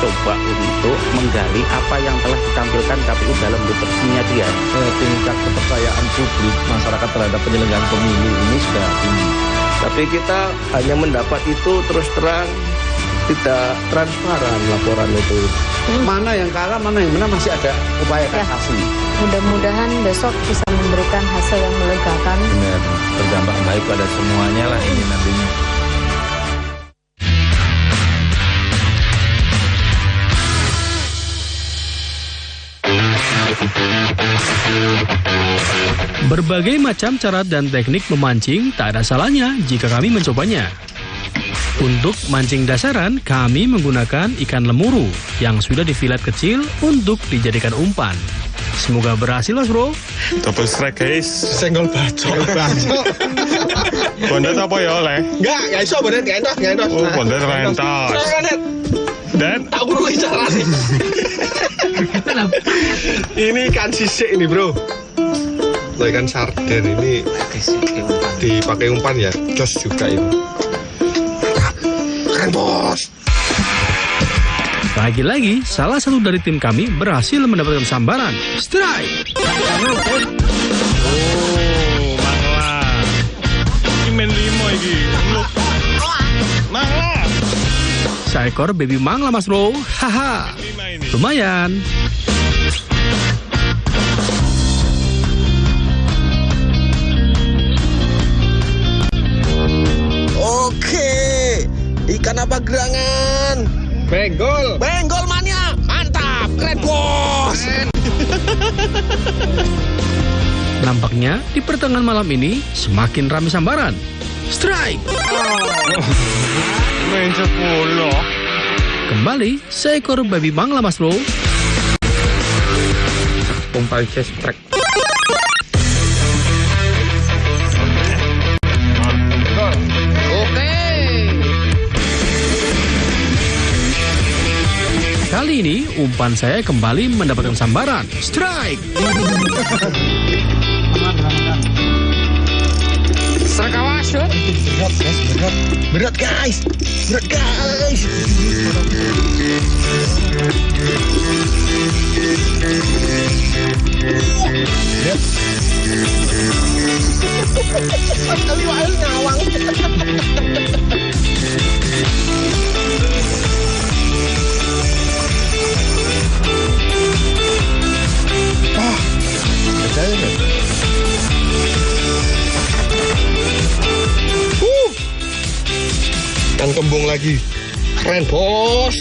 mencoba untuk menggali apa yang telah ditampilkan KPU dalam resepsinya dia. Tingkat kepercayaan publik masyarakat terhadap penyelenggaraan pemilu ini sudah tinggi. Tapi kita hanya mendapat itu terus terang, tidak transparan laporan itu. Mana yang kalah, mana yang menang, masih ada upaya kasasi. Mudah-mudahan besok bisa memberikan hasil yang melegakan. Benar, berdampak baik pada semuanya lah ini nantinya. Berbagai macam cara dan teknik memancing tak ada salahnya jika kami mencobanya. Untuk mancing dasaran, kami menggunakan ikan lemuru yang sudah difilet kecil untuk dijadikan umpan. Semoga berhasil, Mas Bro. Double strike, guys. Senggol bacok. Bondet apa ya, oleh? Enggak iso bondet, enggak entos. Oh, bondet rentos. Dan tak urui caranya. Ini ikan sisik ini, Bro. Loh, ikan sarden ini dipakai umpan ya. Jos juga ini. Keren, Bos. Lagi-lagi, salah satu dari tim kami berhasil mendapatkan sambaran. Strike! oh, mangla. Ini main 5 iki. Mangla. Seekor baby mangla, Mas Bro. Haha. Lumayan. Oke. Ikan apa gerangan? Benggol. Benggol mania. Mantap. Keren, Bos. Nampaknya di pertengahan malam ini semakin ramai sambaran. Strike! Main 10. Kembali seekor baby mangla, Mas Bro. Umpan strike. Kali ini umpan saya kembali mendapatkan sambaran. Strike! Serakawas, berat guys. Kali wae ngawang. Kan kembung lagi. Keren, Bos.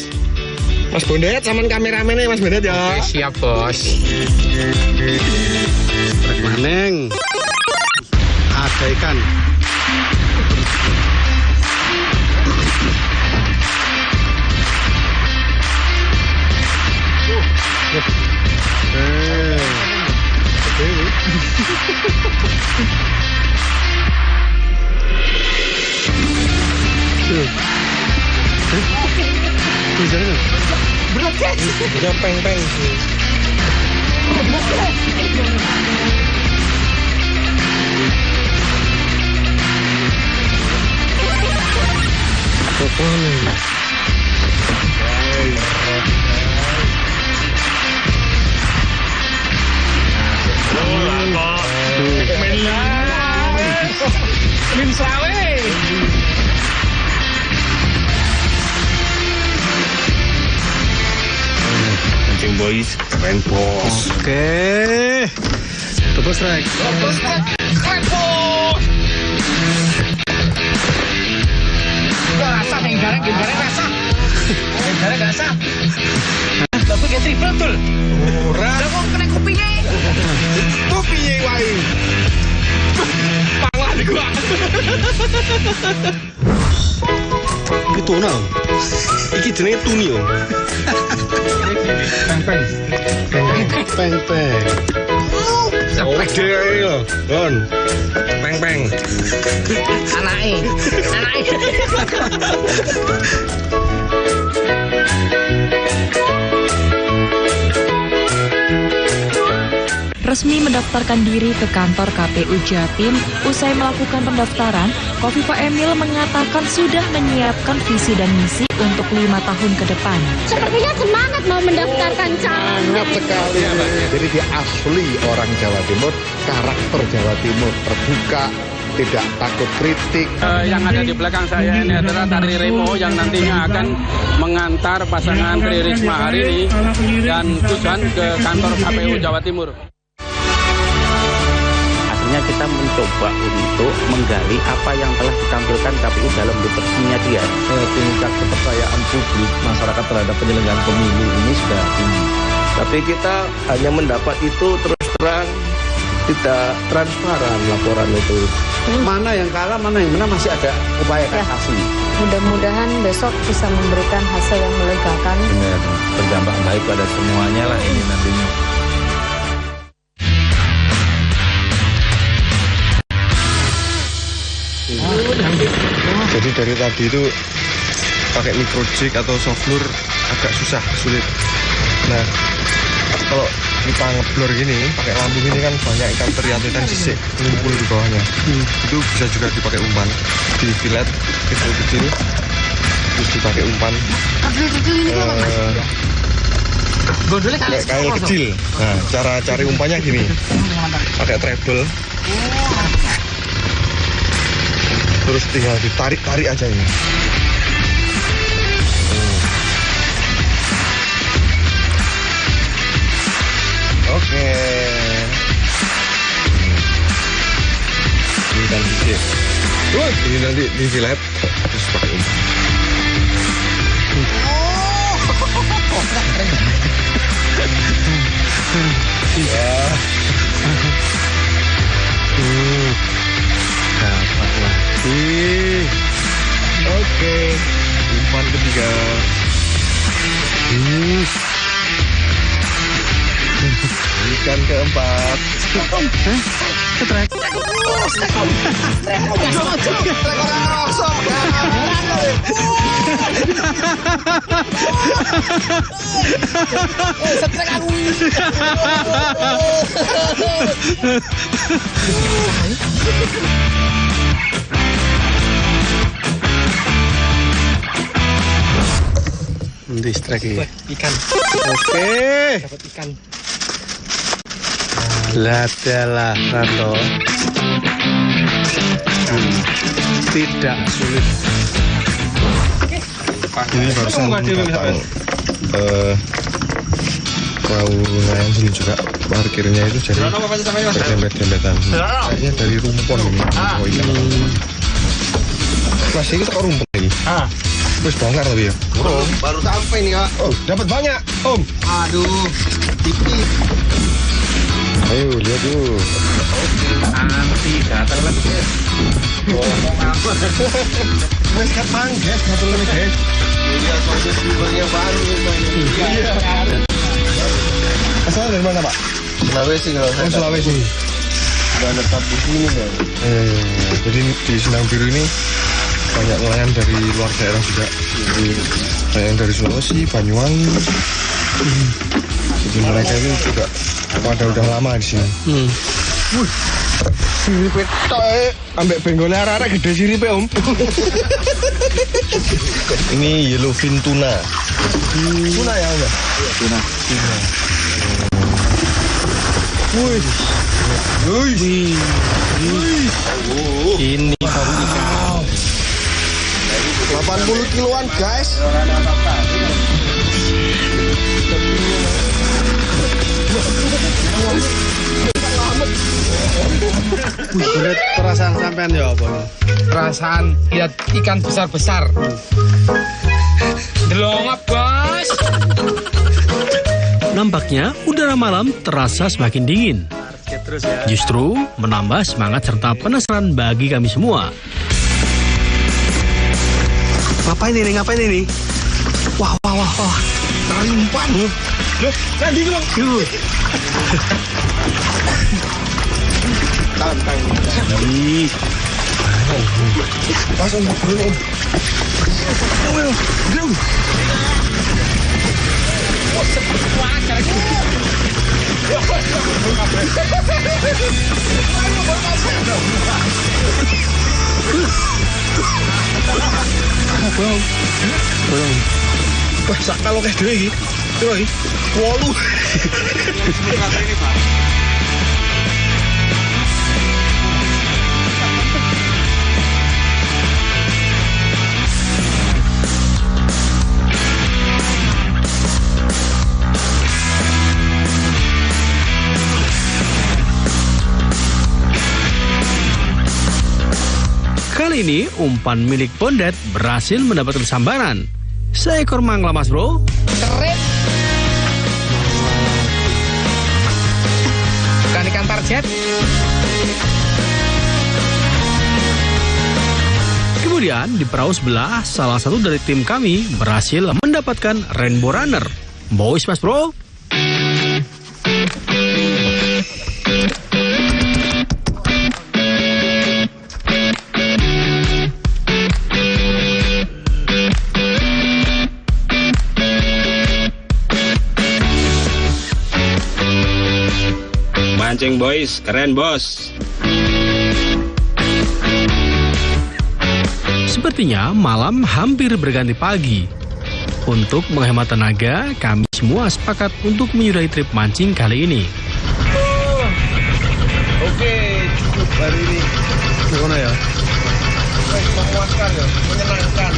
Mas Bondet sama kameramennya, Mas Bondet ya. Oke, siap, Bos. Maneng. Ada ikan. Berat, guys. Udah peng-peng. Min sawe. Mancing boys, keren, Bos. Oke. Double strike. Keren, Bos. Rasa yang gareng rasa. Yang gareng rasa. Tapi kayak triple tuh. Ora. Lah kok kena kupingnya. Kupingnya wae. Panglah di gua. Iki tuna. Iki jenenge tuni yo. Peng. Gede yo. Gon. Peng. Anake. resmi mendaftarkan diri ke kantor KPU Jatim. Usai melakukan pendaftaran, Khofifah Emil mengatakan sudah menyiapkan visi dan misi untuk 5 tahun ke depan. Sepertinya semangat mau mendaftarkan calon. Sangat sekali. Jadi dia asli orang Jawa Timur, karakter Jawa Timur, terbuka, tidak takut kritik. Yang ada di belakang saya ini adalah Tari Remo yang nantinya akan mengantar pasangan Tri Risma hari ini dan tujuan ke kantor KPU Jawa Timur. Akhirnya kita mencoba untuk menggali apa yang telah ditampilkan KPU dalam literaturnya dia. Tingkat kepercayaan publik masyarakat terhadap penyelenggaraan pemilu ini sudah tinggi. Tapi kita hanya mendapat itu terus terang, tidak transparan laporan itu. Mana yang kalah, mana yang menang, masih ada upaya kasasi. Mudah-mudahan besok bisa memberikan hasil yang melegakan. Benar, berdampak baik pada semuanya lah ini nantinya. Jadi dari tadi itu pakai microjig atau softblur agak sulit. Nah, kalau kita ngeblur gini, pakai lampu gini kan banyak ikan teri atau ikan sisik ngumpul di bawahnya. Itu bisa juga dipakai umpan, di filet kecil-kecil, terus dipakai umpan. Kail kecil. Nah, cara cari umpannya gini, pakai treble. Terus tinggal ditarik-tarik aja ini. Oke. Ini kan sisik. Ini nanti di filet terus pakai umpan. Ya. Dapat lagi. Oke. Umpan ketiga. Ikan keempat. Ketrek. Distrek Ikan. Oke. Dapat ikan. Ladalah Rato. Tidak sulit. Ini barusan datang perahu nelayan sini juga, parkirnya itu jadi berdempet-dempetan. Kayaknya dari rumpon ini. Oh, ikan. Mas, ini kita rumpon lagi. Terus bongkar tapi ya. Baru sampai nih, Kak. Oh, dapat banyak, Om. Aduh, tipis. Ayo lihat tuh. Nanti gatal lagi. Mas kapan, guys? Gatal lagi, guys. Iya, soalnya sumbernya baru. Iya. Asal dari mana, Pak? Sulawesi kalau saya. Sulawesi. Udah netap di sini kan. Jadi di Sinang Biru ini banyak nelayan dari luar daerah juga. Banyak yang dari Sulawesi, Banyuwangi. Jadi mereka itu juga udah lama di sini. Siripe tok ambek benggole arek-arek gede siripe, Om. Ini yellowfin tuna. Tuna ya, Om? Tuna. Wih. Ini baru ikan. 80 kiloan, guys. Bener perasaan sampean ya apa? Perasaan lihat ikan besar-besar. Delongap, Bos. Nampaknya udara malam terasa semakin dingin. Justru menambah semangat serta penasaran bagi kami semua. Ngapain ini? Wah. Tali umpan. Loh, tadi Bang. Tantang. Langsung dulu, Om. Wah, sak kalau kayak dhewe iki. Piro iki? 8. Kali ini umpan milik Pondet berhasil mendapatkan sambaran. Seekor mangla, Mas Bro. Keren. Bukan ikan target. Kemudian di perahu sebelah, salah satu dari tim kami berhasil mendapatkan Rainbow Runner. Boys, Mas Bro. Mancing boys, keren bos. Sepertinya malam hampir berganti pagi. Untuk menghemat tenaga, kami semua sepakat untuk menyudahi trip mancing kali ini. Oke, cukup hari ini. Gimana ya? Memuaskan ya, menyenangkan.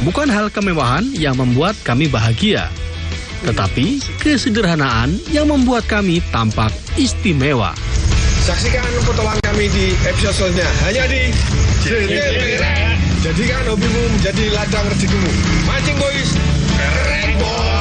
Bukan hal kemewahan yang membuat kami bahagia, tetapi kesederhanaan yang membuat kami tampak istimewa. Saksikan potongan kami di episode selanjutnya hanya di JTV. Jadikan hobimu menjadi ladang rezekimu. Mancing boys, keren boys.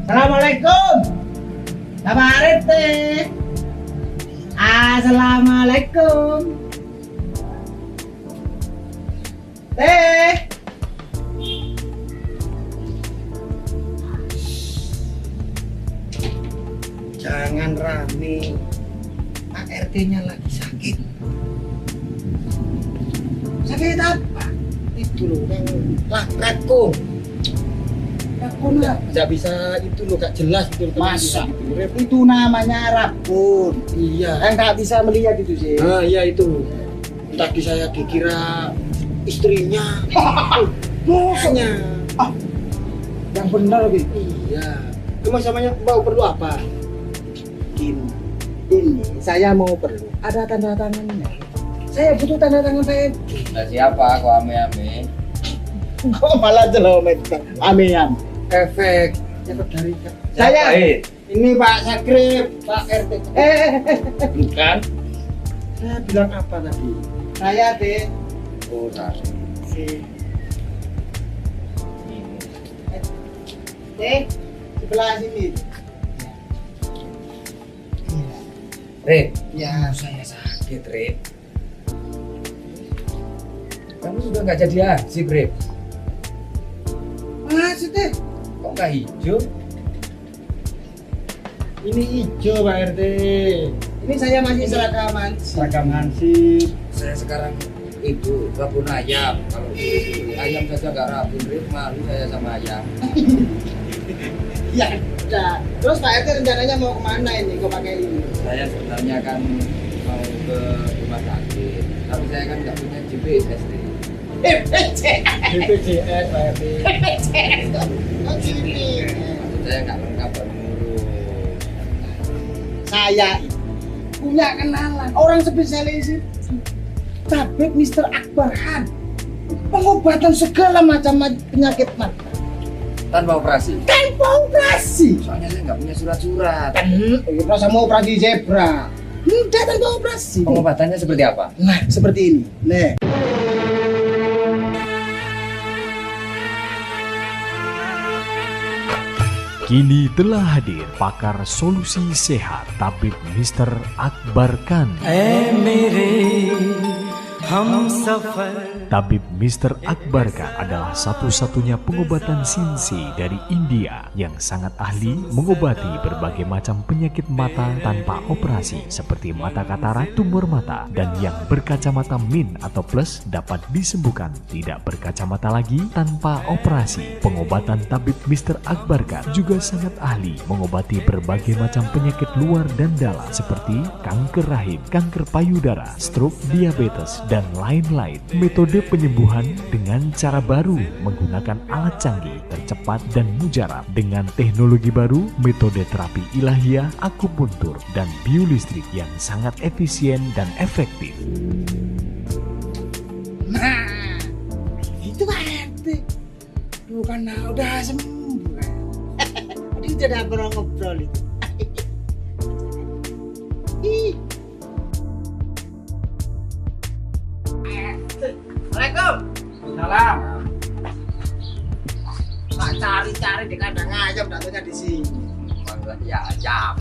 Assalamualaikum. Kabar teh. Assalamualaikum. Teh. Jangan rame. Pak RT-nya lagi sakit. Sakit apa? Itu loh yang lakatku. Nggak bisa itu loh, gak jelas itu. Masa itu namanya rabun. Iya. Nggak bisa melihat itu sih. Ah iya itu. Tadi saya dikira istrinya. Bosnya. Yang benar gitu. Iya. Cuma samanya mau perlu apa? Ini saya mau perlu. Ada tanda tangannya. Saya butuh tanda tangan saya. Nah, siapa kok ame-ame? Kok malah jelomet ame-ame? Efek dari saya. Ini Pak Sakrip, Pak RT. Bukan. Saya bilang apa tadi? Saya deh. Oh, saya. Sebelah sini. Rip. Ya, saya sakit, Rip. Kamu sudah nggak jadi haji, Rip. Maksudnya? Kok nggak hijau? Ini hijau Pak RT. Ini saya masih seragam hansip. Saya sekarang itu rabun ayam. Kalau ayam saja nggak rabun, Rip, malu saya sama ayam. Ya udah. Terus Pak RT rencananya mau kemana ini? Kok pakai ini? Saya sebenarnya kan mau ke rumah sakit, tapi saya kan nggak punya GPS nih. BPJS Pak RT. Maksud saya nggak lengkap ngurus. Saya punya kenalan orang spesialis itu. Tabib Mr. Akbar Han. Pengobatan segala macam penyakit mata. Tanpa operasi? Tanpa operasi. Soalnya saya nggak punya surat-surat. Kan, saya mau operasi zebra. Udah tanpa operasi. Pengobatannya seperti apa? Nah, seperti ini. Nih. Kini telah hadir pakar solusi sehat Tabib Mr. Akbar Khan. Tabib Mr. Akbar Khan adalah satu-satunya pengobatan Sinsi dari India yang sangat ahli mengobati berbagai macam penyakit mata tanpa operasi seperti mata katarak, tumor mata, dan yang berkacamata min atau plus dapat disembuhkan tidak berkacamata lagi tanpa operasi. Pengobatan Tabib Mr. Akbar Khan juga sangat ahli mengobati berbagai macam penyakit luar dan dalam seperti kanker rahim, kanker payudara, stroke, diabetes, dan lain-lain. Metode penyembuhan dengan cara baru menggunakan alat canggih, tercepat dan mujarab dengan teknologi baru, metode terapi ilahiyah, akupuntur, dan biolistrik yang sangat efisien dan efektif. Nah, itu Pak RT. Bukan udah sembuh. Tadi udah ada ngobrol itu. Assalamualaikum. Salam. Tak cari-cari di kandang ayam, datangnya di sini. Ya ayam.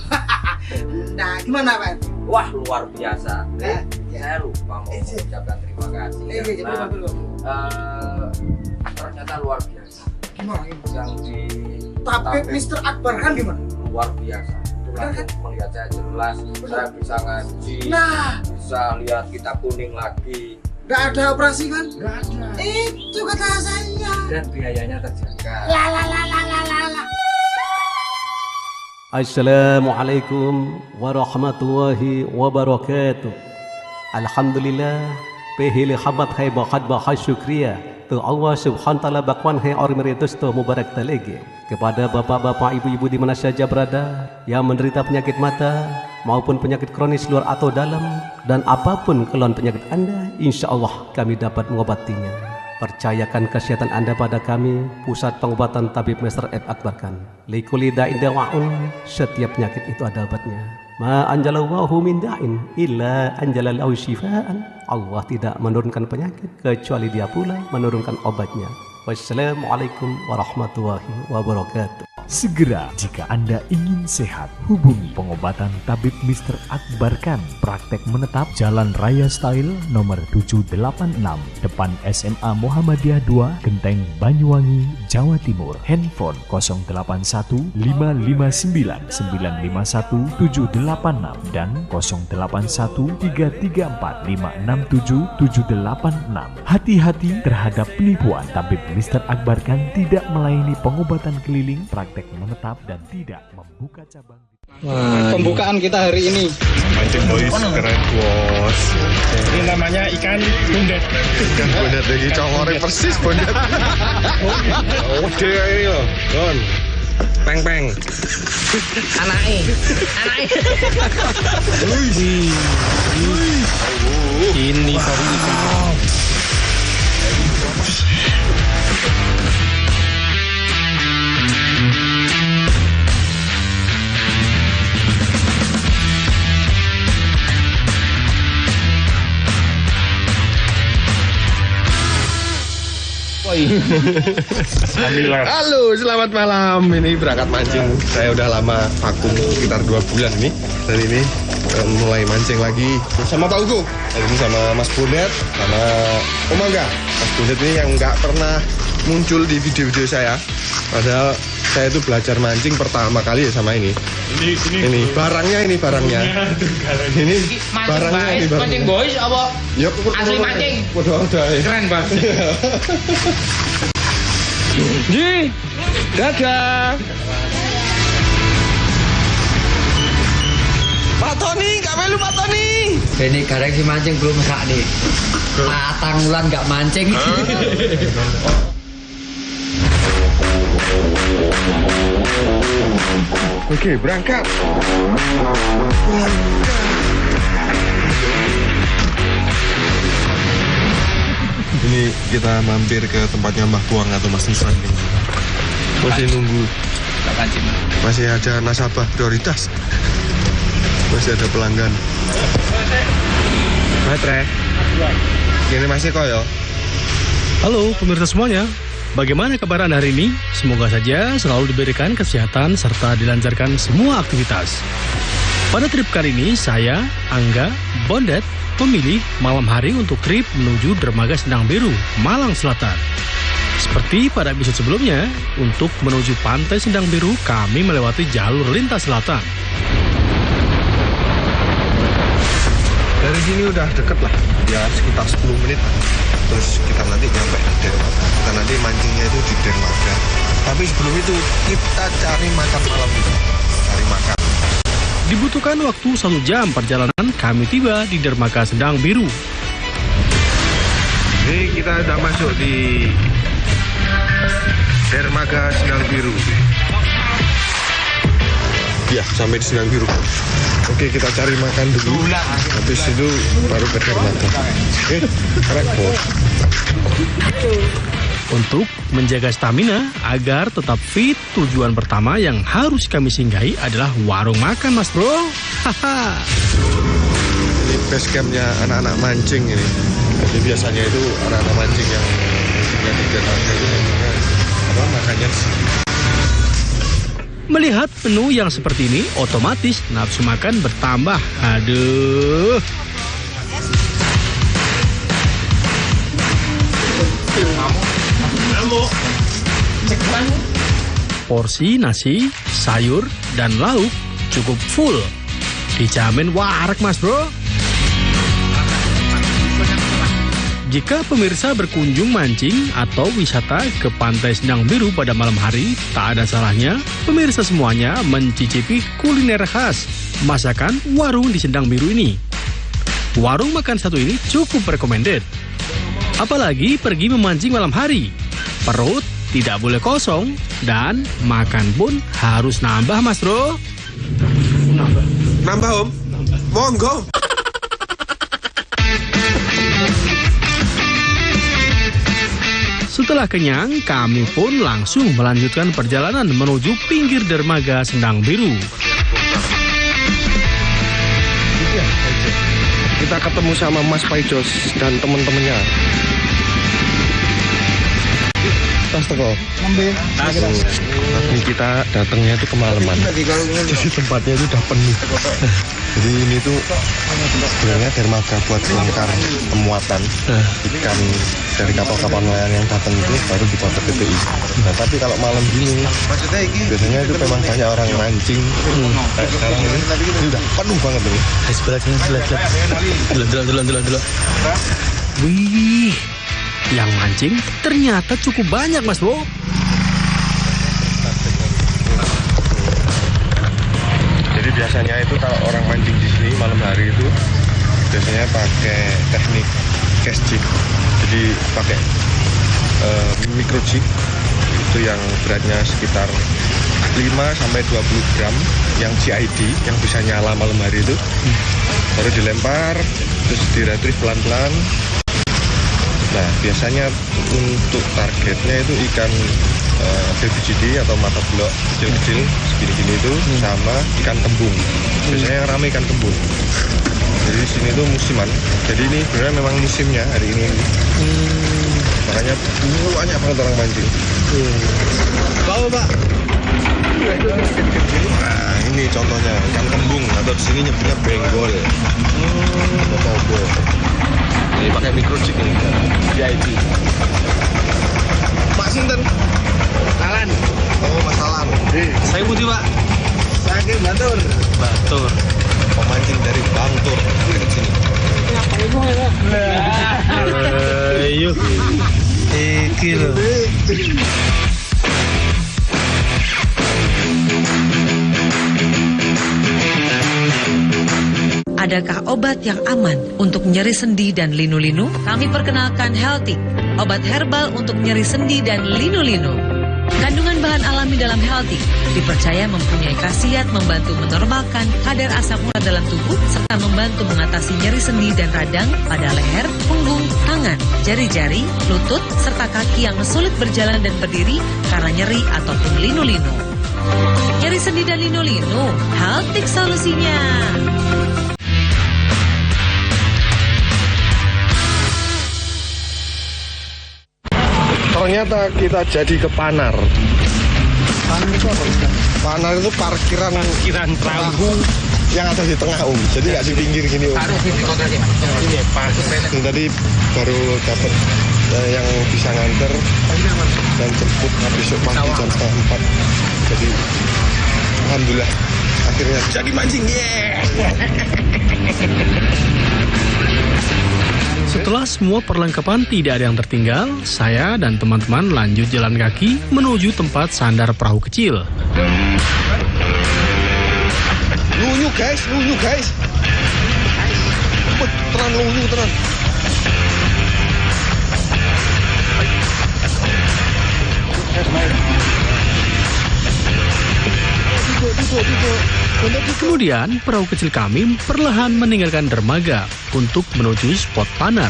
Nah, gimana Pak? Wah, luar biasa. Saya lupa mau mengucapkan terima kasih. Ternyata luar biasa. Gimana? Yang di Tabib Mr. Akbar Khan gimana? Luar biasa. Langsung melihat saya jelas, saya bisa ngaji, Nah. bisa lihat kitab kuning lagi. Nggak ada operasi kan? Nggak ada. Itu kata saya. Dan biayanya terjaga. La. Assalamualaikum warahmatullahi wabarakatuh. Alhamdulillah, pehil khabat hai baqad bahas syukriya. Tu Allah subhanahu taala bakwan hai ormeritus tu mubarak talegi. Kepada bapak-bapak, ibu-ibu di mana saja berada yang menderita penyakit mata maupun penyakit kronis luar atau dalam, dan apapun keluhan penyakit Anda, insya Allah kami dapat mengobatinya. Percayakan kesehatan Anda pada kami, Pusat Pengobatan Tabib Mr. Akbar Khan. Likuli da'in dawa'un, setiap penyakit itu ada obatnya. Ma anjalallahu min da'in illa anjalalahu syifaan. Allah tidak menurunkan penyakit kecuali Dia pula menurunkan obatnya. Wassalamualaikum warahmatullahi wabarakatuh. Segera jika Anda ingin sehat, hubungi pengobatan Tabib Mr. Akbar Khan. Praktek menetap Jalan Raya Style nomor 786, depan SMA Muhammadiyah 2, Genteng, Banyuwangi, Jawa Timur. Handphone 081 559 951 786 dan 081 334 567 786. Hati-hati terhadap penipuan. Tabib Mr. Akbar Khan tidak melayani pengobatan keliling, praktek menetap, dan tidak membuka cabang. Pembukaan kita hari ini. Mancing boys, keren bos. Ini namanya ikan bundet. Ikan bundet lagi congore persis bundet. Oh dia ini loh, Don. Peng. Anaknya. Ini baru ikan. Halo, selamat malam. Ini berangkat mancing. Saya udah lama vakum sekitar 2 bulan ini. Dan ini mulai mancing lagi sama Pak Ugo. Dan ini sama Mas Bundet, sama Om Angga. Mas Bundet ini yang nggak pernah muncul di video-video saya. Padahal saya itu belajar mancing pertama kali ya sama ini. Ini barangnya. Ini barangnya. Mancing boys apa? Ya, asli mancing. Keren banget. Ji, dadah. Pak Tony, nggak melu Pak Tony. Ini gareng si mancing belum sak nih. Atang Wulan nggak mancing. Oke, berangkat. Ini kita mampir ke tempatnya Mbah Puang atau Mas Nisan. Masih nunggu. Masih ada nasabah prioritas. Masih ada pelanggan. Matre. Ini masih kok ya? Halo pemirsa semuanya, bagaimana kabar Anda hari ini? Semoga saja selalu diberikan kesehatan serta dilancarkan semua aktivitas. Pada trip kali ini, saya, Angga, Bondet, memilih malam hari untuk trip menuju Dermaga Sendang Biru, Malang Selatan. Seperti pada episode sebelumnya, untuk menuju Pantai Sendang Biru, kami melewati jalur lintas selatan. Dari sini udah deket lah, ya sekitar 10 menit. Terus kita nanti nyampe di Dermaga. Kita nanti mancingnya itu di Dermaga. Tapi sebelum itu kita cari makan malam itu. Cari makan. Dibutuhkan waktu 1 jam perjalanan, kami tiba di Dermaga Sendang Biru. Ini kita udah masuk di Dermaga Sendang Biru. Ya, sampai di Sendang Biru. Oke, kita cari makan dulu. Habis itu baru ke Dermaga. Oke, keren bos. Untuk menjaga stamina agar tetap fit, tujuan pertama yang harus kami singgahi adalah warung makan, Mas Bro. Haha. Ini base campnya anak-anak mancing ini. Jadi biasanya itu anak-anak mancing yang mancingnya di Dermaga itu makannya di sini. Melihat menu yang seperti ini, otomatis nafsu makan bertambah. Aduh. Porsi nasi, sayur, dan lauk cukup full. Dijamin warak, Mas Bro. Jika pemirsa berkunjung mancing atau wisata ke Pantai Sendang Biru pada malam hari, tak ada salahnya pemirsa semuanya mencicipi kuliner khas masakan warung di Sendang Biru ini. Warung makan satu ini cukup recommended. Apalagi pergi memancing malam hari. Perut tidak boleh kosong dan makan pun harus nambah, Mas Bro. Nambah, Om? Monggo. Setelah kenyang, kami pun langsung melanjutkan perjalanan menuju pinggir Dermaga Sendang Biru. Kita ketemu sama Mas Paijos dan teman-temannya. Tas teko. Ini kita datangnya itu kemalaman. Jadi tempatnya itu udah penuh. Jadi ini tuh sebenarnya dermaga buat bongkar temuatan ikan dari kapal-kapal nelayan yang datang itu baru dibawa ke TPI. Nah, tapi kalau malam gini biasanya itu memang banyak orang mancing. Kayak sekarang ini udah penuh banget ini. Dulu. Wih, yang mancing ternyata cukup banyak, Mas Bro. Jadi biasanya itu kalau orang mancing di sini malam hari itu biasanya pakai teknik cast jig. Jadi pakai micro jig itu yang beratnya sekitar 5-20 gram yang GID yang bisa nyala malam hari itu. Baru dilempar terus diretrieve pelan-pelan. Nah, biasanya untuk targetnya itu ikan baby GD atau mata blok kecil-kecil segini-gini itu sama ikan kembung. Biasanya yang rame ikan kembung. Jadi di sini tuh musiman. Jadi ini sebenarnya memang musimnya hari ini. Makanya banyak banget orang mancing. Bawa, Pak. Nah, ini contohnya ikan kembung atau di sini nyebutnya benggol. Atau tobo. Ini pakai micro jig ini. VIP. Pak Sinten. Talan. Oh, Mas Talan. Saya Budi, Pak. Saya ke Batur. Batur. Pemancing dari Bantur. Dekat sini. Ayo. Kilo. Adakah obat yang aman untuk nyeri sendi dan linu-linu? Kami perkenalkan Healthy, obat herbal untuk nyeri sendi dan linu-linu. Kandungan bahan alami dalam Healthy dipercaya mempunyai khasiat membantu menormalkan kadar asam urat dalam tubuh serta membantu mengatasi nyeri sendi dan radang pada leher, punggung, tangan, jari-jari, lutut, serta kaki yang sulit berjalan dan berdiri karena nyeri ataupun linu-linu. Nyeri sendi dan linu-linu, Haltik solusinya. Ternyata kita jadi ke Panar. Panar itu apa? Panar itu parkiran perahu yang ada di tengah jadi nggak di pinggir gini Ini pas. Tadi baru dapat yang bisa nganter dan jemput besok pagi jam 3:30. Jadi alhamdulillah akhirnya jadi mancing. Setelah semua perlengkapan tidak ada yang tertinggal, saya dan teman-teman lanjut jalan kaki menuju tempat sandar perahu kecil. Lunyu guys. Teran lunyu teran. Kemudian perahu kecil kami perlahan meninggalkan dermaga untuk menuju spot Panar.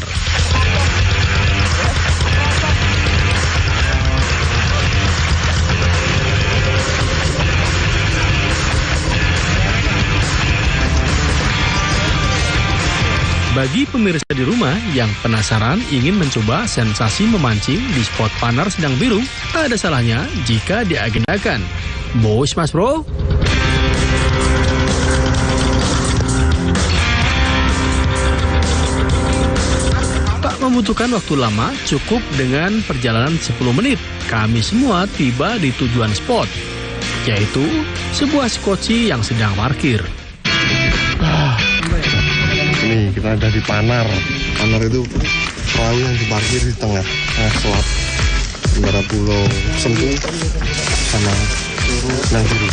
Bagi pemirsa di rumah yang penasaran ingin mencoba sensasi memancing di spot Panar Sedang Biru, tak ada salahnya jika diagendakan. Bos Mas Bro. Tak membutuhkan waktu lama, cukup dengan perjalanan 10 menit. Kami semua tiba di tujuan spot, yaitu sebuah skoci yang sedang parkir. Ini kita ada di Panar. Panar itu perahu yang diparkir di tengah selat antara Pulau Sentul sama Sedang Biru.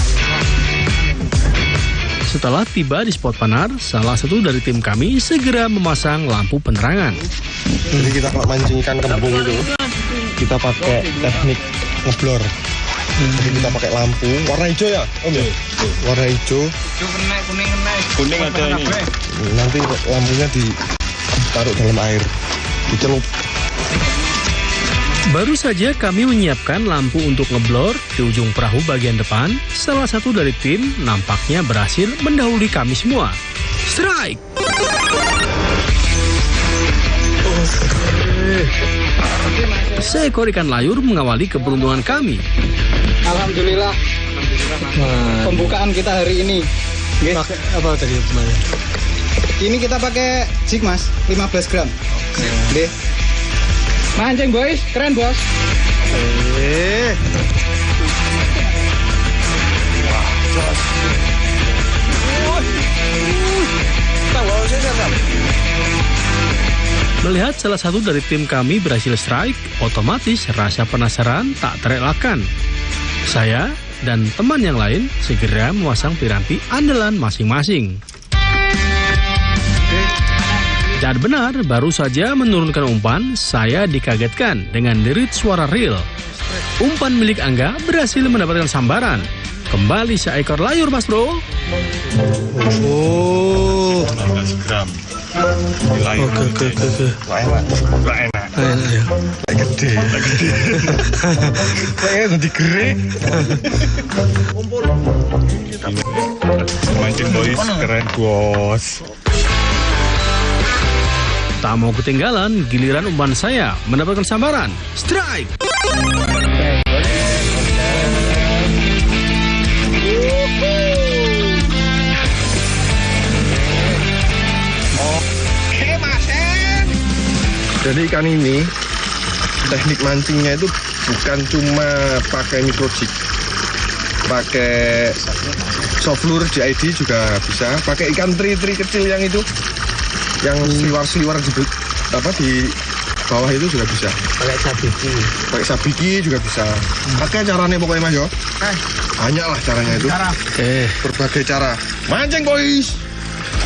Setelah tiba di spot Panar, salah satu dari tim kami segera memasang lampu penerangan. Jadi kita kalau mancing ikan kembung itu, kita pakai teknik ngeblor. Jadi kita pakai lampu warna hijau ya, Om ya? Warna hijau. Kuning ada ini. Nanti lampunya ditaruh dalam air, dicelup. Baru saja kami menyiapkan lampu untuk ngeblor di ujung perahu bagian depan, salah satu dari tim nampaknya berhasil mendahului kami semua. Strike! Seekor ikan layur mengawali keberuntungan kami. Alhamdulillah. Pembukaan kita hari ini. Pakai apa tadi sebenarnya? Ini kita pakai jig mas, 15 gram. Deh. Mancing boys, keren bos. Melihat salah satu dari tim kami berhasil strike, otomatis rasa penasaran tak terelakkan. Saya dan teman yang lain segera memasang piranti andalan masing-masing. Dan benar, baru saja menurunkan umpan, saya dikagetkan dengan derit suara real. Umpan milik Angga berhasil mendapatkan sambaran. Kembali seekor layur, Mas Bro. Oh, 15 gram. Oke. Lah enak. Gede. Kayaknya nanti gede. Mancing boys, keren bos. Tak mau ketinggalan, giliran umpan saya mendapatkan sambaran. Strike! Oke, Mas. Jadi ikan ini, teknik mancingnya itu bukan cuma pakai microjig. Pakai soft lure JID juga bisa. Pakai ikan teri-teri kecil yang itu. Yang seliwar-seliwar di bawah itu juga bisa. Pakai sabiki juga bisa. Pakai caranya pokoknya Mas yo. Banyak lah caranya itu. Berbagai cara. Mancing boys.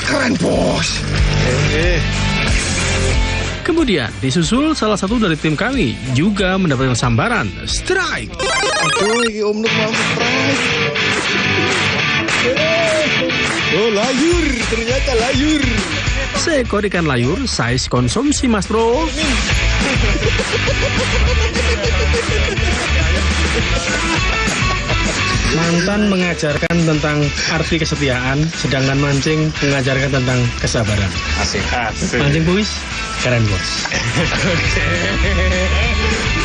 Keren bos. Kemudian disusul salah satu dari tim kami juga mendapatkan sambaran. Strike! Aduh, ini Om Nuk mau strike. Oh, layur. Ternyata layur. Seekor ikan layur size konsumsi, Mas Bro. Mantan mengajarkan tentang arti kesetiaan, sedangkan mancing mengajarkan tentang kesabaran. Asik. Mancing Boys, keren bos.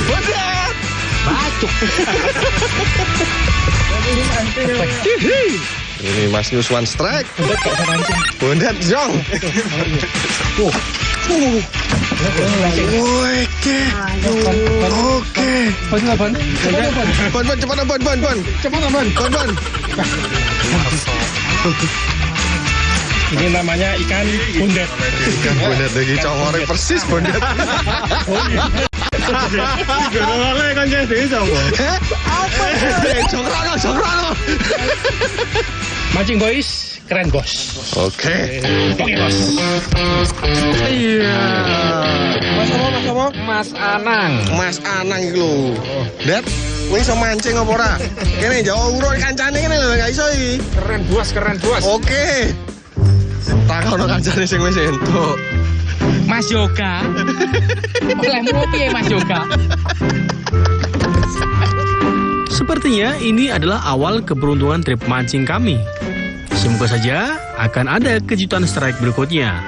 Bondet. Bacuk. Ini Mas News One Strike. Bondet Jong. Oke. Bon, cepat Bon. Ini namanya ikan bondet. Ikan bondet lagi congorek persis bondet. Oleh kan jadi sama. Apa? Jongkrono. Mancing Boys, keren bos. Oke. Oke bos. Iya. Mas Anang. Mas Anang iki lho. Det, kowe iso mancing apa ora? Kene jauh urut kancane kene lho gak iso iki. Keren bos. Oke. Takono kancane sing wis entuk. Mas Yoga. Olehmu piye Mas Yoga? Sepertinya ini adalah awal keberuntungan trip mancing kami. Semoga saja akan ada kejutan strike berikutnya.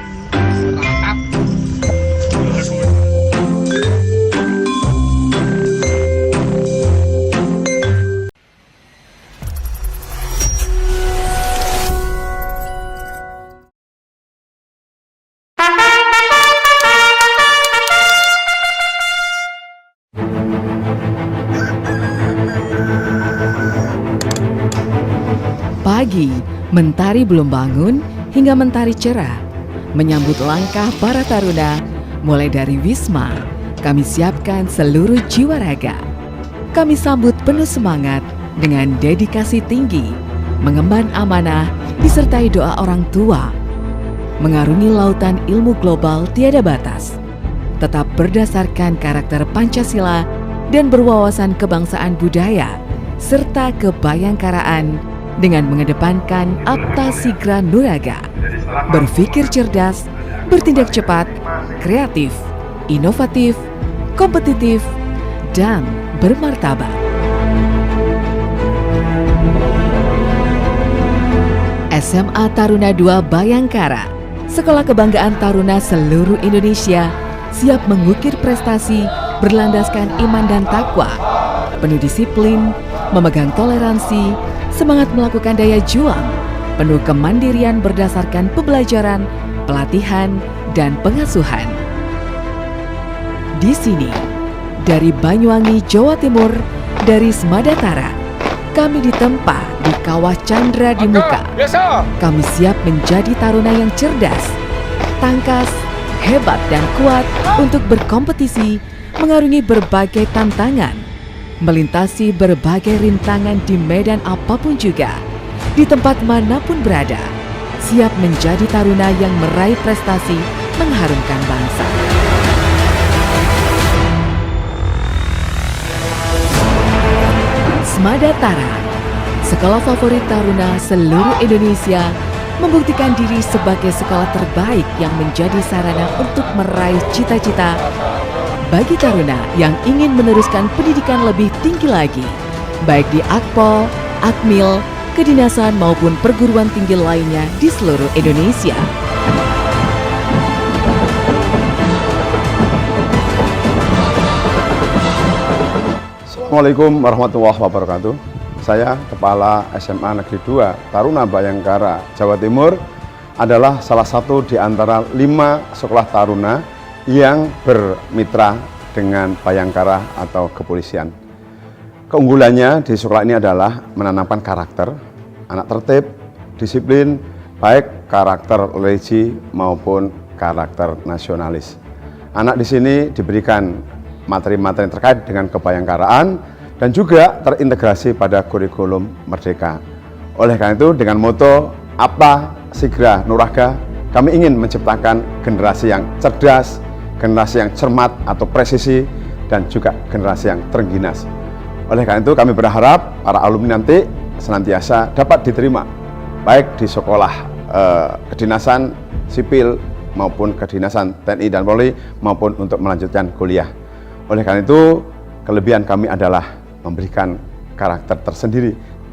Pagi, mentari belum bangun hingga mentari cerah. Menyambut langkah para taruna, mulai dari Wisma, kami siapkan seluruh jiwa raga. Kami sambut penuh semangat dengan dedikasi tinggi, mengemban amanah disertai doa orang tua. Mengarungi lautan ilmu global tiada batas, tetap berdasarkan karakter Pancasila dan berwawasan kebangsaan budaya, serta kebayangkaraan dengan mengedepankan Apta Sigra Nuraga, berpikir cerdas, bertindak cepat, kreatif, inovatif, kompetitif, dan bermartabat. SMA Taruna II Bayangkara, sekolah kebanggaan taruna seluruh Indonesia, siap mengukir prestasi berlandaskan iman dan takwa, penuh disiplin, memegang toleransi, semangat melakukan daya juang, penuh kemandirian berdasarkan pembelajaran, pelatihan, dan pengasuhan. Di sini, dari Banyuwangi, Jawa Timur, dari Smadatara, kami ditempa di Kawah Chandra di Muka. Kami siap menjadi taruna yang cerdas, tangkas, hebat, dan kuat untuk berkompetisi, mengarungi berbagai tantangan, melintasi berbagai rintangan di medan apapun juga, di tempat manapun berada, siap menjadi taruna yang meraih prestasi mengharumkan bangsa. Smadatara, sekolah favorit taruna seluruh Indonesia, membuktikan diri sebagai sekolah terbaik yang menjadi sarana untuk meraih cita-cita bagi taruna yang ingin meneruskan pendidikan lebih tinggi lagi, baik di Akpol, Akmil, kedinasan maupun perguruan tinggi lainnya di seluruh Indonesia. Assalamualaikum warahmatullahi wabarakatuh. Saya Kepala SMA Negeri 2 Taruna Bayangkara, Jawa Timur, adalah salah satu di antara 5 sekolah taruna yang bermitra dengan Bayangkara atau kepolisian. Keunggulannya di sekolah ini adalah menanamkan karakter, anak tertib, disiplin, baik karakter religi maupun karakter nasionalis. Anak di sini diberikan materi-materi terkait dengan kebayangkaraan dan juga terintegrasi pada kurikulum Merdeka. Oleh karena itu, dengan moto Apta Sigra Nuraga, kami ingin menciptakan generasi yang cerdas, generasi yang cermat atau presisi, dan juga generasi yang terengginas. Oleh karena itu, kami berharap para alumni nanti senantiasa dapat diterima, baik di sekolah kedinasan sipil maupun kedinasan TNI dan Polri, maupun untuk melanjutkan kuliah. Oleh karena itu, kelebihan kami adalah memberikan karakter tersendiri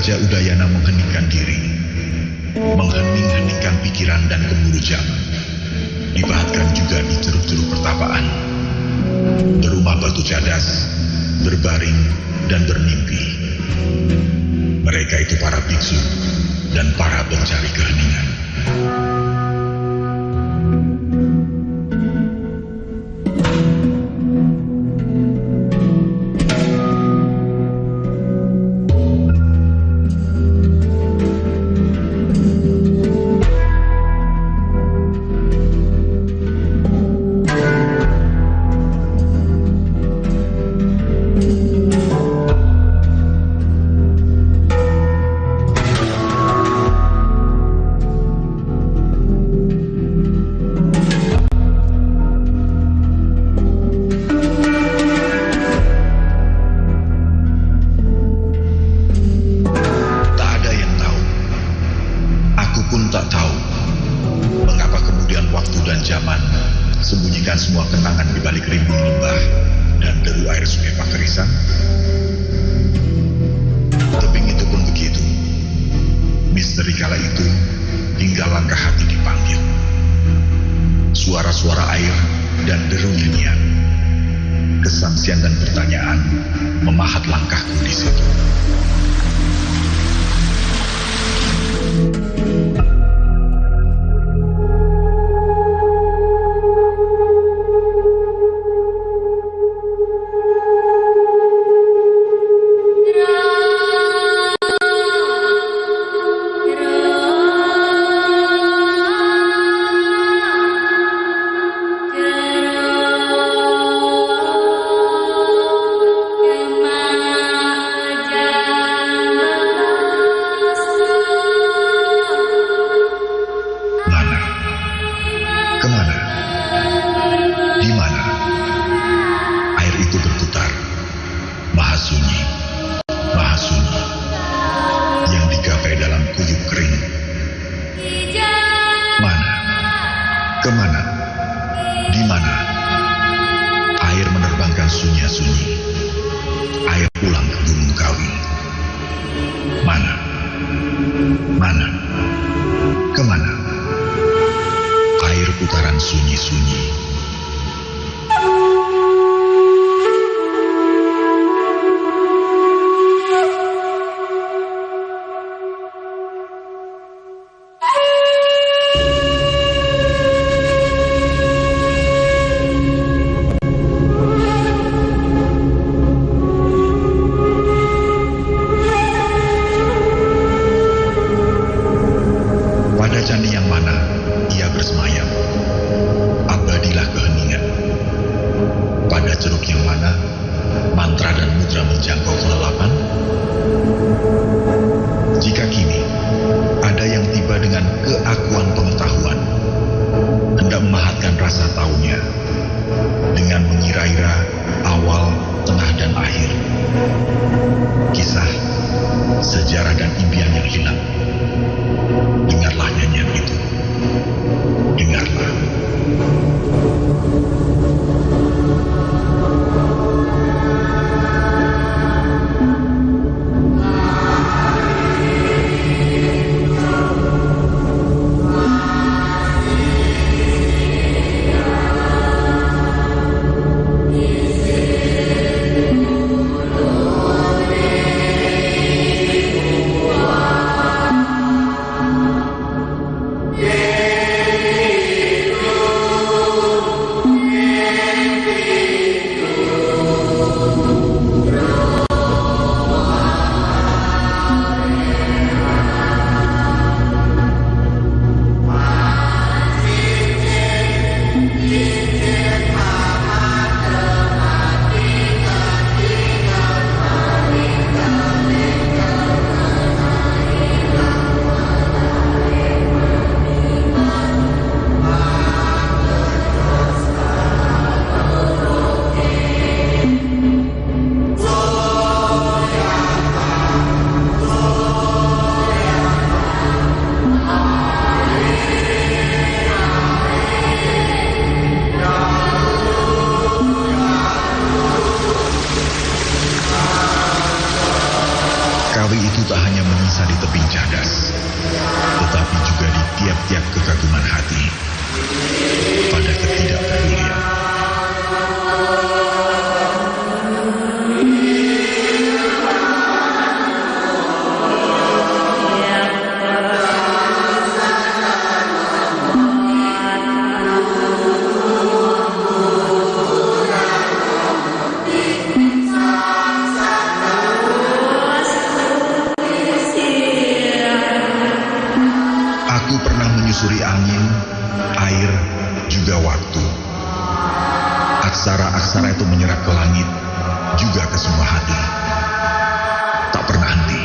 Raja Udayana mengheningkan diri, menghening-heningkan pikiran dan gemuruh zaman. Dibahatkan juga di ceruk-ceruk pertapaan, berumah batu cadas, berbaring dan bermimpi. Mereka itu para biksu dan para pencari keheningan. Sembunyikan semua kenangan di balik rimbun lembah dan deru air sungai Pakerisan. Tebing itu pun begitu. Misteri kala itu hingga langkah hati dipanggil. Suara-suara air dan deru nyanyian, kesangsian dan pertanyaan memahat langkahku di situ. Kemana? Di mana? Air menerbangkan sunyi-sunyi. Air pulang ke Gunung Kawi. Mana? Mana? Kemana? Air putaran sunyi-sunyi. Candi yang mana ia bersemayam, abadilah keheningan. Pada ceruk yang mana mantra dan mudra menjangkau kelelapan. Jika kini ada yang tiba dengan keakuan pengetahuan, hendak memahatkan rasa taunya dengan mengira-ira awal, tengah dan akhir, kisah, sejarah dan impian yang hilang. Dengarlah nyanyian itu. Dengarlah. Sawi itu tak hanya menyisa di tebing cadas, tetapi juga di tiap-tiap kekaguman hati pada ketidakpedulian. Menyusuri angin, air, juga waktu. Aksara-aksara itu menyerap ke langit, juga ke semua hati. Tak pernah henti.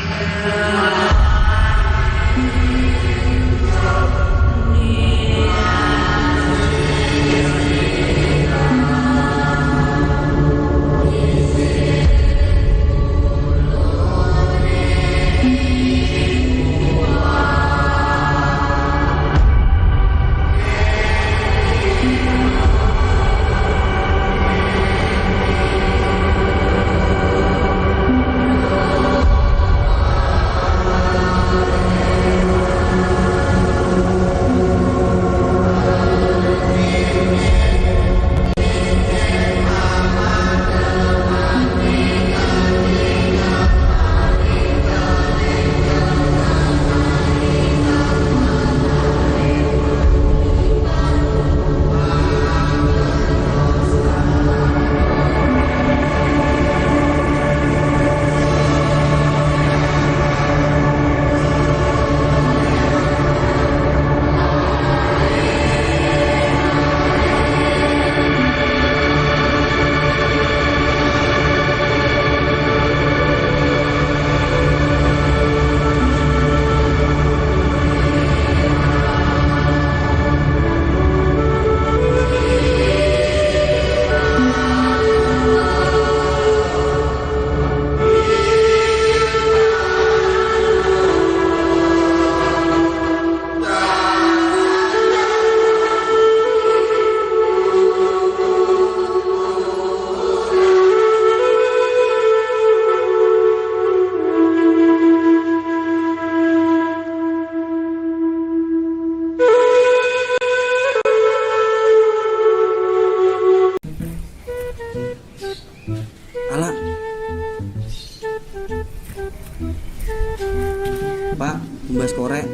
Pak, tumbas korek.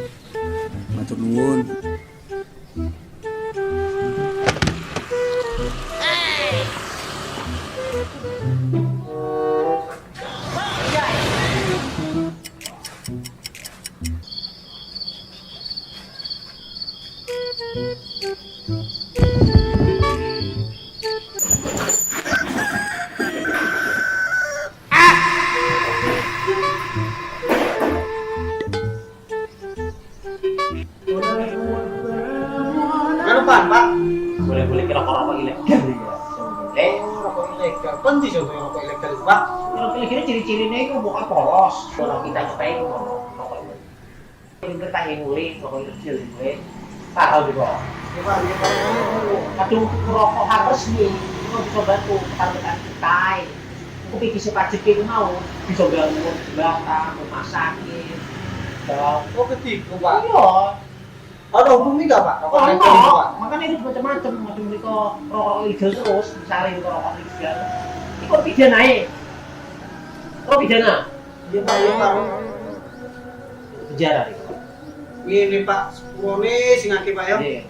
Matur nuwun. Pak. Boleh-boleh kira rokok ilegal ya. Rokok ilegal. Penting coba rokok ilegal itu, Pak. Rokok ilegal ciri-cirinya itu bukan polos. Kalau kita nyetain rokok ilegal. Ini kita nguling rokok kecil ini. Tahu juga. Ya Pak, ya Pak. Aduh, rokok harus nih. Itu bisa bantu pertanian kita. Tapi bisa pajak itu mau. Bisa bangun belakang, rumah sakit. Oh, ketiga, Pak. Iya. Ada hubungnya nggak Pak? Rokok ilegal itu Pak? Makanya itu macam-macam, macam mereka rokok ilegal terus, misalnya itu rokok ilegal. Ini kok pidana ya? Oh pidana? Iya Pak, iya Pak. Penjara itu. Ini Pak, sepurone sing akeh Pak ya? Iya.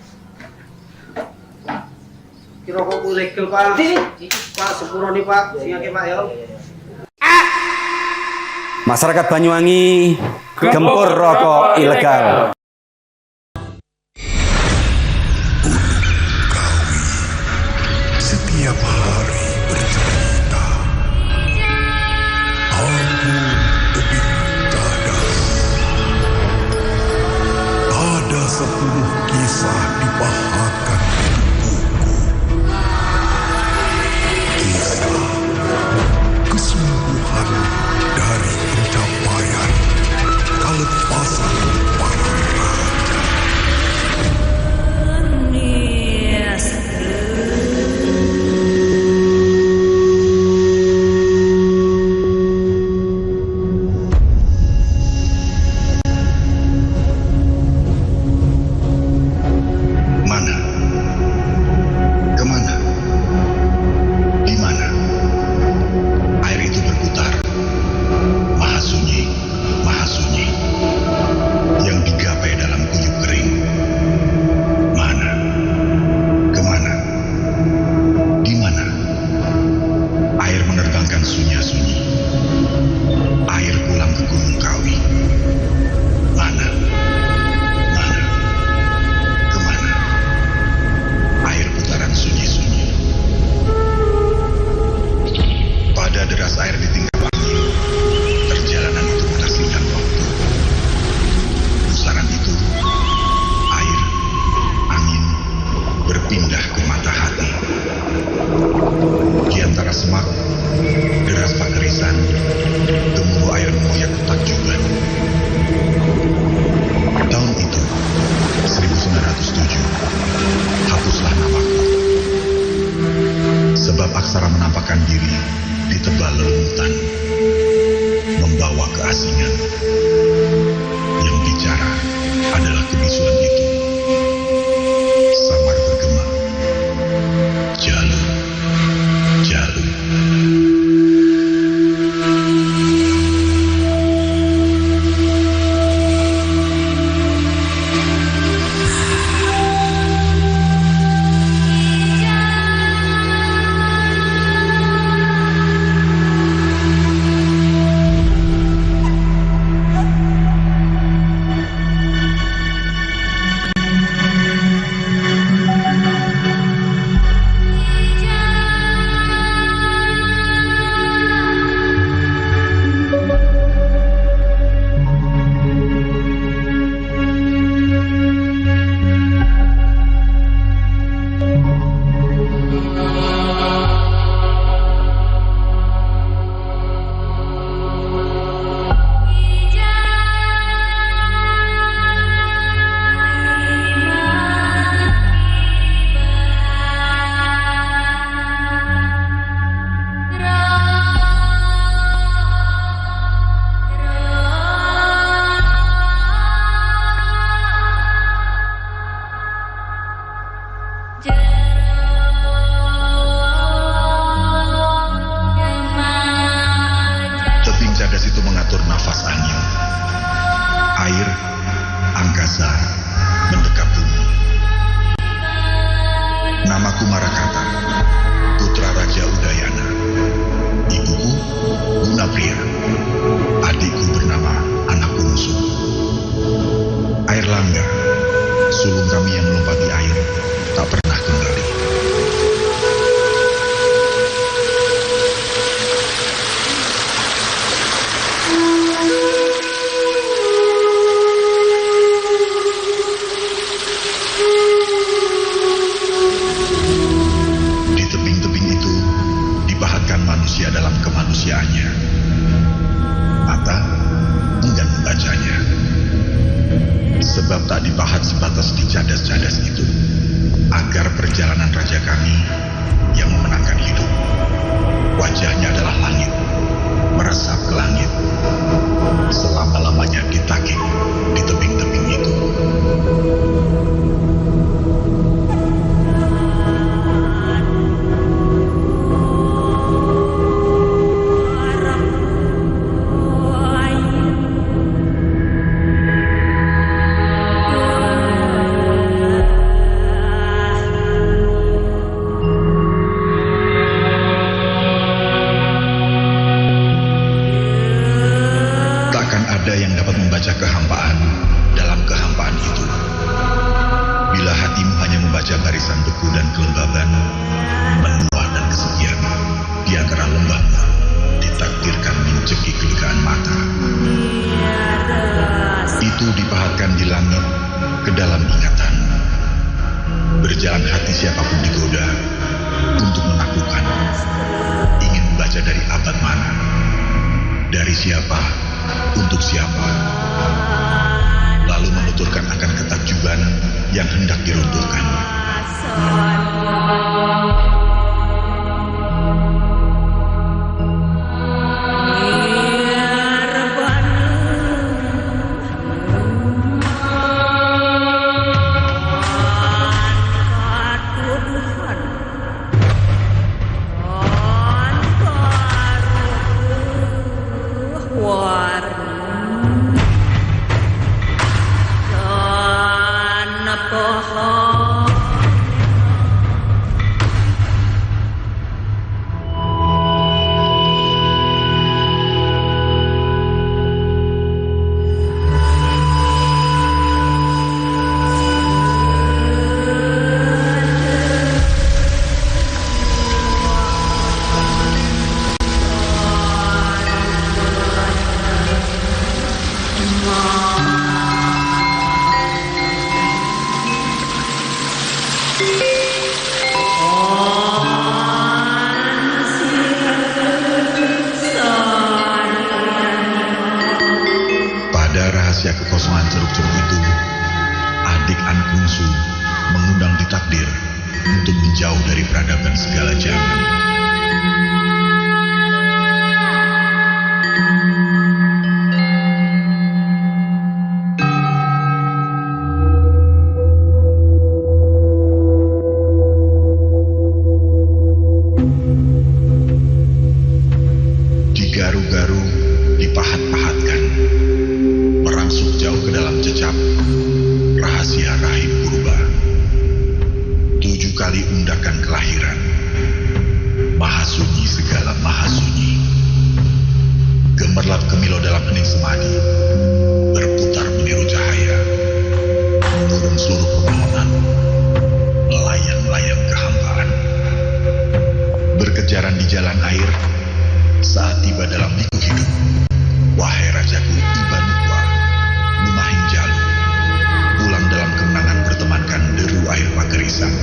Kira rokok ilegal Pak. Pak, sepurone Pak, sing akeh Pak ya. Masyarakat Banyuwangi gempur rokok ilegal. Setiap hari bercerita, aku tebing cadas. Ada 10 kisah dipahatkan di buku. Kisah kesembuhan dari pencapaian kelepasan para semak, deras pakerisan, gemuruh air mengoyak takjuban. Tahun itu, 1907, hapuslah namaku. Sebab aksara menampakkan diri di tebal lelumutan, membawa keasingan. Yang bicara adalah kebisuan itu. Samar bergema. Jalur, jalur. Tebing cadas itu mengatur nafas angin. Air, angkasa, mendekap bumi. Namaku Marakata, putra Raja Udayana. Ibuku Gunapriya, adikku bernama Anakunusu. Air langga, sulung kami yang melompati air, tak pernah kembali. Di tebing-tebing itu dipahatkan manusia dalam kemanusiaannya. Mata enggan membacanya. Sebab tak dipahat sebatas di cadas-cadas itu, agar perjalanan raja kami yang memenangkan hidup, wajahnya adalah langit, meresap ke langit, selama-lamanya ditakik di tebing-tebing itu. Ada yang dapat membaca kehampaan dalam kehampaan itu. Bila hatimu hanya membaca barisan beku dan kelembaban, benua dan kesepian, di antara lembahmu ditakdirkan mencekik kelegaan mata. Itu dipahatkan di langit ke dalam ingatan. Berjalan hati siapapun digoda untuk menaklukkan, ingin membaca dari abad mana, dari siapa, untuk siapa, lalu menuturkan akan ketakjuban yang hendak diruntuhkan. jauh dari peradaban segala zaman. Digaru-garu, dipahat-pahatkan, merangsuk jauh ke dalam jejak rahasia rahim purba. 7 kali undakan kelahiran, maha sunyi segala maha sunyi. Gemerlap kemilau dalam hening semadi, berputar meniru cahaya, menurun seluruh permohonan, melayang-layang kehampaan. Berkejaran di jalan air, saat tiba dalam liku hidup, wahai rajaku Ibanukwa, Lumahing Jalu, pulang dalam kemenangan bertemankan deru air Pagerisan.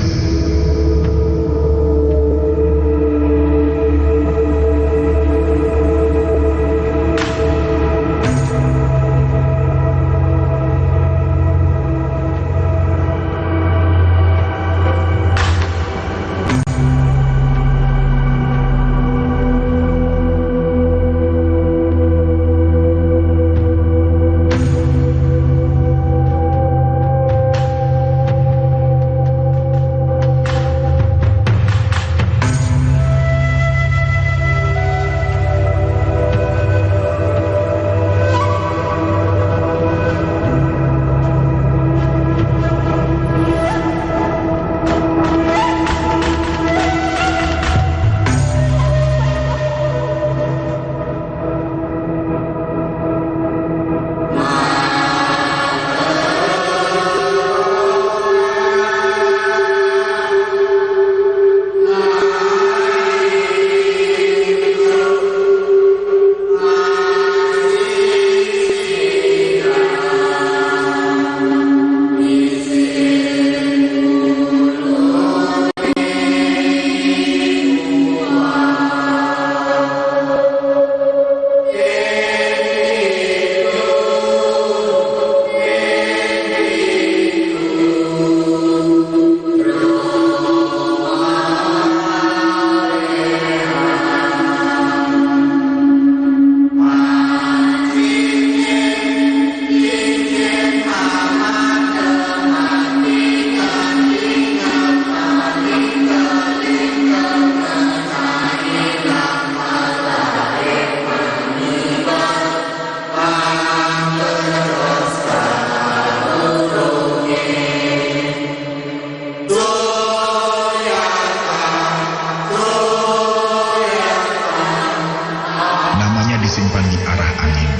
Disimpan di arah angin,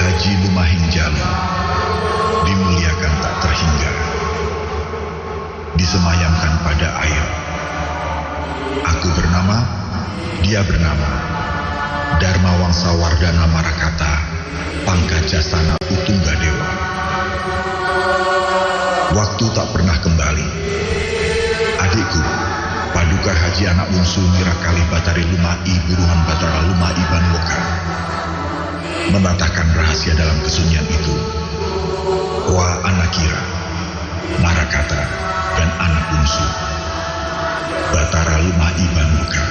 Haji Lumahing Jalu, dimuliakan tak terhingga, disemayamkan pada air. Aku bernama, dia bernama, Dharma Wangsa Wardana Marakata, Pangkajasana Utungga Dewa. Waktu tak pernah kembali. Adikku, Paduka Haji anak bungsu Mirakali Batari Lumai Buruhan Batara Lumai Banwoka, menatahkan rahasia dalam kesunyian itu. Wa Anakira, Marakata, dan anak bungsu Batara Lumai Banwoka